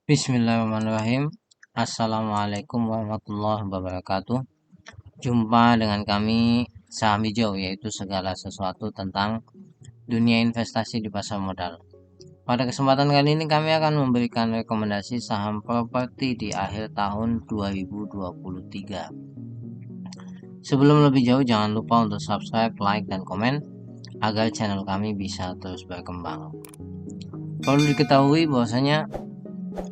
Bismillahirrahmanirrahim. Assalamualaikum warahmatullahi wabarakatuh. Jumpa dengan kami Saham Hijau, yaitu segala sesuatu tentang dunia investasi di pasar modal. Pada kesempatan kali ini kami akan memberikan rekomendasi saham properti di akhir tahun 2023. Sebelum lebih jauh, jangan lupa untuk subscribe, like, dan komen agar channel kami bisa terus berkembang. Perlu diketahui bahwasanya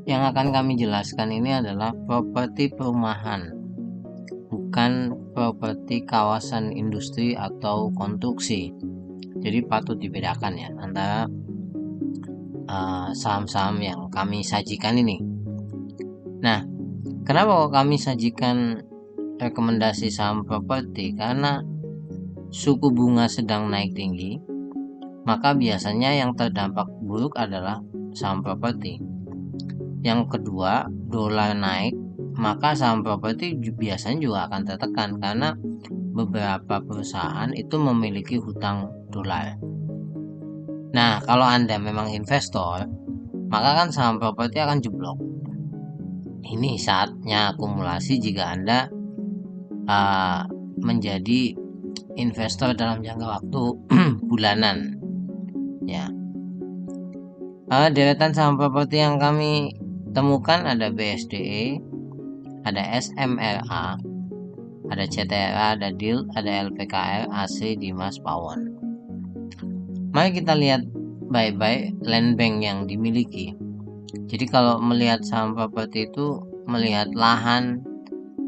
yang akan kami jelaskan ini adalah properti perumahan, bukan properti kawasan industri atau konstruksi. Jadi patut dibedakan ya antara saham-saham yang kami sajikan ini. Nah, kenapa kok kami sajikan rekomendasi saham properti? Karena suku bunga sedang naik tinggi, maka biasanya yang terdampak buruk adalah saham properti. Yang kedua, dolar naik, maka saham properti biasanya juga akan tertekan karena beberapa perusahaan itu memiliki hutang dolar. Nah, kalau Anda memang investor, maka kan saham properti akan jeblok. Ini saatnya akumulasi jika Anda menjadi investor dalam jangka waktu bulanan. Ya, deretan saham properti yang kami temukan ada BSDE, ada SMRA, ada CTRA, ada DIL, ada LPKR, AC, Dimas, Pawon. Mari kita lihat baik-baik land bank yang dimiliki. Jadi kalau melihat saham properti itu melihat lahan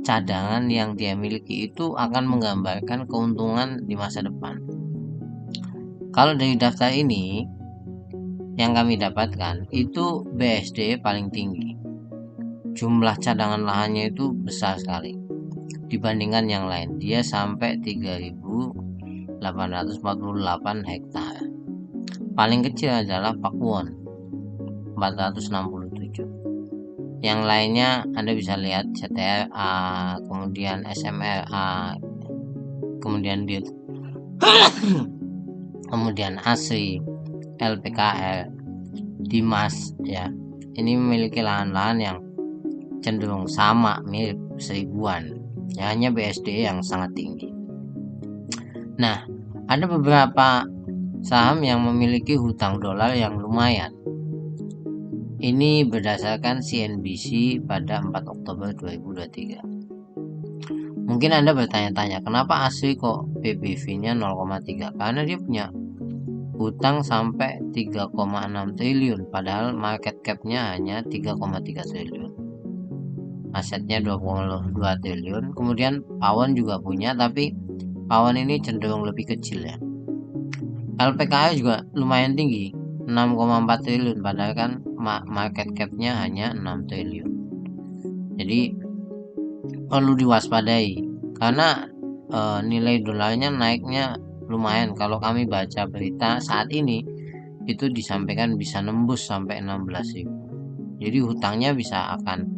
cadangan yang dia miliki itu akan menggambarkan keuntungan di masa depan. Kalau dari daftar ini yang kami dapatkan itu BSD paling tinggi. Jumlah cadangan lahannya itu besar sekali dibandingkan yang lain. Dia sampai 3.848 hektar. Paling kecil adalah Pakuwon 467. Yang lainnya Anda bisa lihat CTRA, kemudian SMRA, kemudian DIT, kemudian ASRI, LPKR, Dimas ya. Ini memiliki lahan-lahan yang cenderung sama, mirip seribuan. Ya, hanya BSD yang sangat tinggi. Nah, ada beberapa saham yang memiliki hutang dolar yang lumayan. Ini berdasarkan CNBC pada 4 Oktober 2023. Mungkin Anda bertanya-tanya, kenapa ASRI kok PBV-nya 0,3? Karena dia punya hutang sampai 3,6 triliun, padahal market cap-nya hanya 3,3 triliun. Asetnya 22 triliun. Kemudian Pawon juga punya, tapi Pawon ini cenderung lebih kecil ya. LPKR juga lumayan tinggi, 6,4 triliun, padahal kan market cap-nya hanya 6 triliun. Jadi perlu diwaspadai karena nilai dolarnya naiknya lumayan. Kalau kami baca berita saat ini itu disampaikan bisa nembus sampai 16.000. Jadi hutangnya bisa akan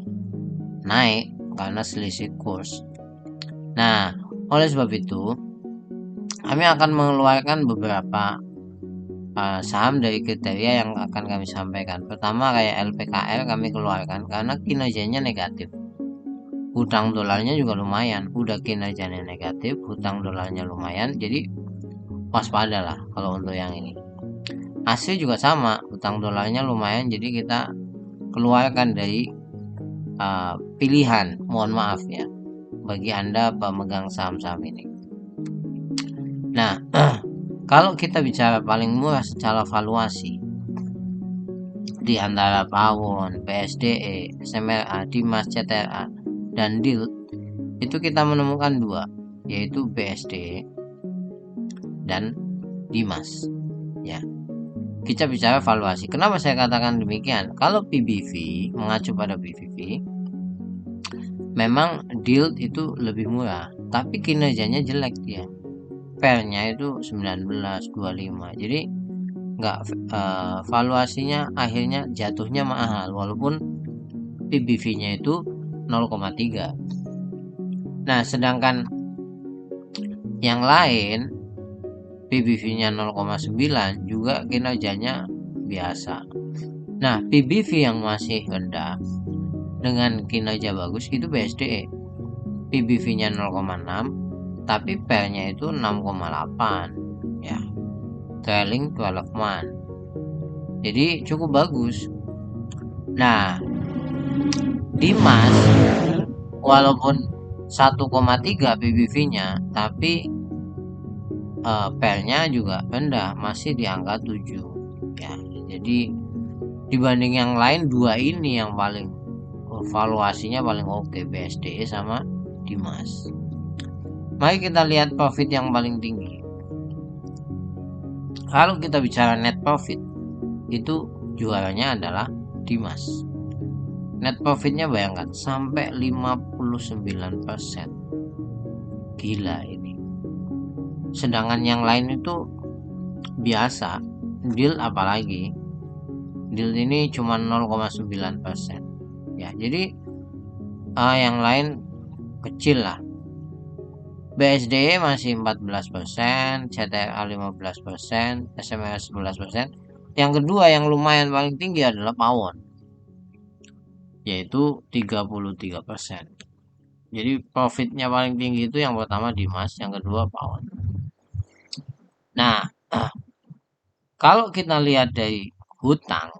naik karena selisih kurs. Nah, oleh sebab itu kami akan mengeluarkan beberapa saham dari kriteria yang akan kami sampaikan. Pertama kayak LPKR kami keluarkan karena kinerjanya negatif. Hutang dolarnya juga lumayan. Udah kinerjanya negatif, hutang dolarnya lumayan. Jadi waspadalah kalau untuk yang ini. ASRI juga sama, hutang dolarnya lumayan. Jadi kita keluarkan dari pilihan. Mohon maaf ya bagi Anda pemegang saham-saham ini. Nah, kalau kita bicara paling murah secara valuasi di antara Pawon, BSDE, SMRA, Dimas, CTRA, dan DIL, itu kita menemukan dua, yaitu BSDE dan Dimas. Ya, kita bicara valuasi. Kenapa saya katakan demikian? Kalau PBV mengacu pada PBV, memang DIL itu lebih murah, tapi kinerjanya jelek dia. Fairnya itu 19,25. Jadi nggak valuasinya akhirnya jatuhnya mahal walaupun PBV-nya itu 0,3. Nah, sedangkan yang lain PBV-nya 0,9 juga kinerjanya biasa. Nah, PBV yang masih rendah dengan kinerja bagus itu BSDE. PBV-nya 0,6 tapi PER-nya itu 6,8 ya. Trailing 12 month. Jadi cukup bagus. Nah, Dimas walaupun 1,3 PBV-nya tapi PER-nya juga rendah, masih di angka 7 ya. Jadi dibanding yang lain, dua ini yang paling valuasinya paling oke, BSDE sama Dimas. Mari kita lihat profit yang paling tinggi. Kalau kita bicara net profit, itu juaranya adalah Dimas. Net profitnya bayangkan sampai 59%. Gila ini. Sedangkan yang lain itu biasa. Deal apalagi. Deal ini cuma 0,9%. Ya, jadi yang lain kecil lah. BSDE masih 14%, CTRA 15%, SMR 11%. Yang kedua yang lumayan paling tinggi adalah Pawon, yaitu 33%. Jadi profitnya paling tinggi itu yang pertama Dimas, yang kedua Pawon. Nah, kalau kita lihat dari hutang,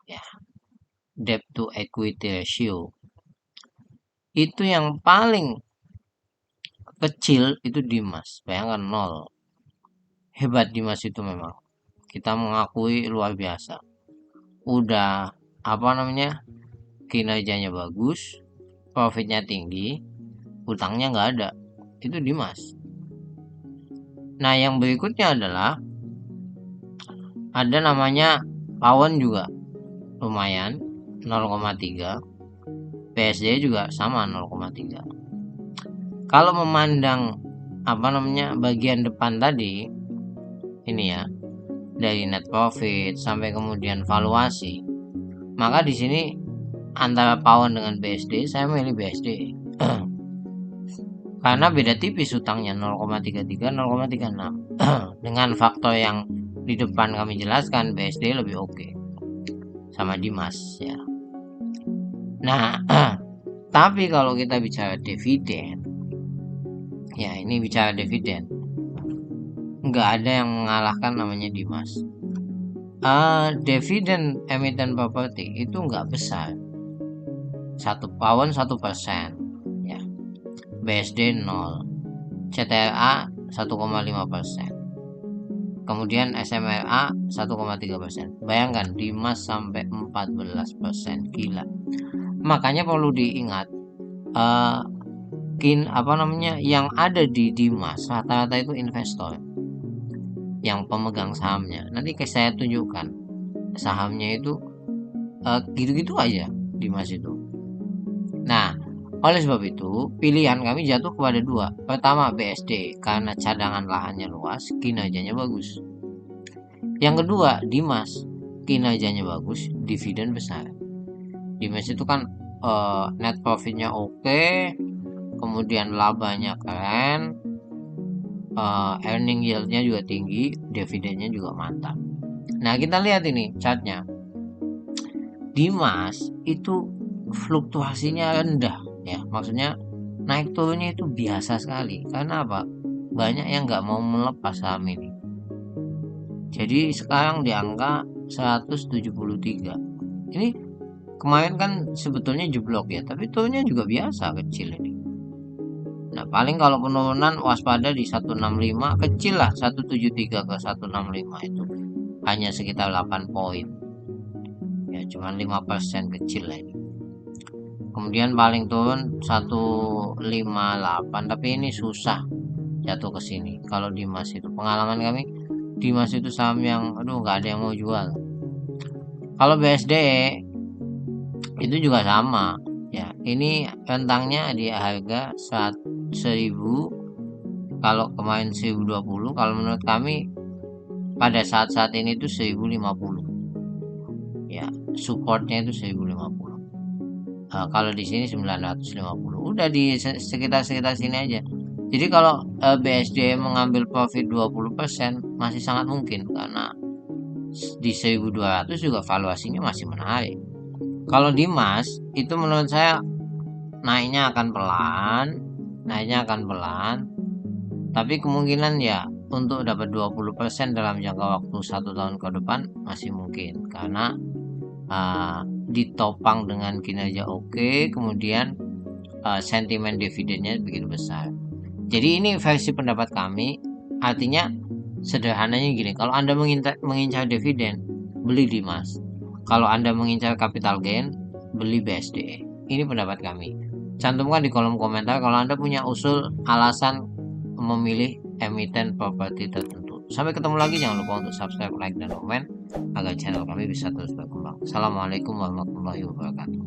ya, debt to equity ratio, itu yang paling kecil itu Dimas, bayangkan 0. Hebat Dimas itu memang. Kita mengakui luar biasa. Udah kinerjanya bagus, profitnya tinggi, hutangnya nggak ada. Itu Dimas. Nah, yang berikutnya adalah ada namanya Pawon juga lumayan 0,3, PSD juga sama 0,3. Kalau memandang bagian depan tadi ini ya, dari net profit sampai kemudian valuasi, maka di sini antara Pawon dengan BSD saya milih BSD karena beda tipis hutangnya 0,33 0,36. Dengan faktor yang di depan kami jelaskan, BSD lebih oke sama Dimas ya. Nah, tapi kalau kita bicara dividen, ya ini bicara dividen, nggak ada yang mengalahkan namanya Dimas. Dividen emiten properti itu nggak besar, Pawon 1%, ya. BSD 0, CTRA 1,5%, kemudian SMRA 1,3%. Bayangkan Dimas sampai 14%, gila. Makanya perlu diingat, yang ada di Dimas rata-rata itu investor yang pemegang sahamnya. Nanti saya tunjukkan sahamnya itu gitu-gitu aja Dimas itu. Nah, oleh sebab itu pilihan kami jatuh kepada dua. Pertama BSD karena cadangan lahannya luas, kinerjanya bagus. Yang kedua Dimas, kinerjanya bagus, dividen besar. Dimas itu kan net profitnya oke, kemudian labanya keren, earning yieldnya juga tinggi, dividennya juga mantap. Nah, kita lihat ini chartnya. Dimas itu fluktuasinya rendah ya, maksudnya naik turunnya itu biasa sekali. Karena apa? Banyak yang nggak mau melepas saham ini. Jadi sekarang di angka 173. Ini kemarin kan sebetulnya jeblok ya, tapi turunnya juga biasa, kecil ini. Nah, paling kalau penurunan waspada di 165, kecil lah, 173 ke 165 itu hanya sekitar 8 poin. Ya, cuma 5%, kecil lah ini. Kemudian paling turun 158, tapi ini susah jatuh ke sini. Kalau Dimas itu pengalaman kami, Dimas itu saham yang nggak ada yang mau jual. Kalau BSD itu juga sama. Ya, ini rentangnya di harga 1000, kalau kemarin 1020, kalau menurut kami pada saat-saat ini itu 1050. Ya, supportnya itu 1050. Kalau di sini 950. Udah di sekitar sini aja. Jadi kalau BSD mengambil profit 20% masih sangat mungkin karena di 1200 juga valuasinya masih menarik. Kalau Dimas itu menurut saya naiknya akan pelan, tapi kemungkinan ya untuk dapat 20% dalam jangka waktu 1 tahun ke depan masih mungkin, karena ditopang dengan kinerja oke, kemudian sentimen dividennya begitu besar. Jadi ini versi pendapat kami, artinya sederhananya gini, kalau Anda mengincar dividen, beli Dimas. Kalau Anda mengincar capital gain, beli BSDE. Ini pendapat kami. Cantumkan di kolom komentar kalau Anda punya usul alasan memilih emiten properti tertentu. Sampai ketemu lagi, jangan lupa untuk subscribe, like, dan komen agar channel kami bisa terus berkembang. Assalamualaikum warahmatullahi wabarakatuh.